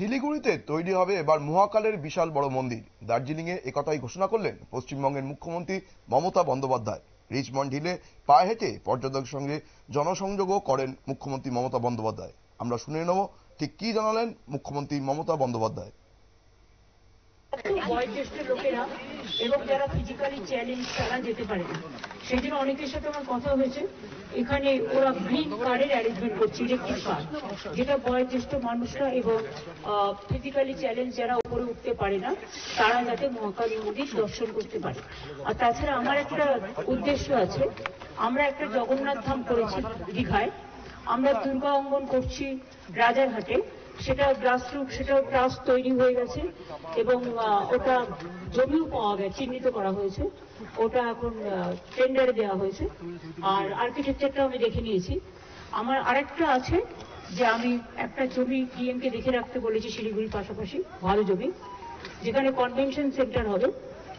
শিলিগুড়িতে তৈরি হবে এবার মহাকালের বিশাল বড় মন্দির। দার্জিলিংয়ে একথাই ঘোষণা করলেন পশ্চিমবঙ্গের মুখ্যমন্ত্রী মমতা বন্দ্যোপাধ্যায়। রিচমন্ড হিলে পায়ে হেঁটে পর্যটকদের সঙ্গে জনসংযোগও করেন মুখ্যমন্ত্রী মমতা বন্দ্যোপাধ্যায়। আমরা শুনে নেব ঠিক কি জানালেন মুখ্যমন্ত্রী মমতা বন্দ্যোপাধ্যায়। বয়োজ্যেষ্ঠ লোকেরা এবং যারা ফিজিক্যালি চ্যালেঞ্জ তারা যেতে পারে না, সেই জন্য অনেকের সাথে আমার কথা হয়েছে। এখানে ওরা গ্রিন কার্ডের অ্যারেঞ্জমেন্ট করছে, ইলেকট্রিক কার্ড, যেটা বয়োজ্যেষ্ঠ মানুষরা এবং ফিজিক্যালি চ্যালেঞ্জ যারা উপরে উঠতে পারে না তারা যাতে মহাকাল মন্দির দর্শন করতে পারে। আর তাছাড়া আমার একটা উদ্দেশ্য আছে, আমরা একটা জগন্নাথ ধাম করেছি দীঘায়, আমরা দুর্গা অঙ্গন করছি রাজারহাটে, সেটা গ্রাসরুট, সেটা ট্রাস্ট তৈরি হয়ে গেছে এবং ওটা জমিও পাওয়া গেছে, চিহ্নিত করা হয়েছে, ওটা এখন টেন্ডারে দেওয়া হয়েছে। আর আর্কিটেকচারটা আমি দেখে নিয়েছি। আমার আরেকটা আছে যে আমি একটা জমি ডিএমকে দেখে রাখতে বলেছি শিলিগুড়ির পাশাপাশি, ভালো জমি, যেখানে কনভেনশন সেন্টার হবে,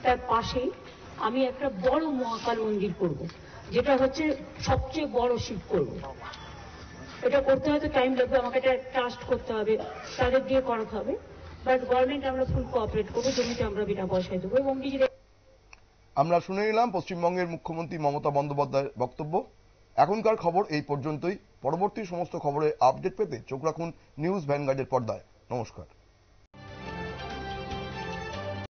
তার পাশেই আমি একটা বড় মহাকাল মন্দির করব, যেটা হচ্ছে সবচেয়ে বড় শিব করব। এটা করতে হয়তো টাইম লাগবে, আমাকে এটা ট্রাস্ট করতে হবে, তাদের দিয়ে করাতে হবে, বাট গভর্নমেন্ট আমরা ফুল কোঅপারেট করবো, জমিতে আমরা বিনা পয়সায় দেবো। এবং আমরা শুনে নিলাম পশ্চিমবঙ্গের মুখ্যমন্ত্রী মমতা বন্দ্যোপাধ্যায়ের বক্তব্য। এখনকার খবর এই পর্যন্তই। পরবর্তী সমস্ত খবরে আপডেট পেতে চোখ রাখুন নিউজ ভ্যানগার্ডের পর্দায়। নমস্কার।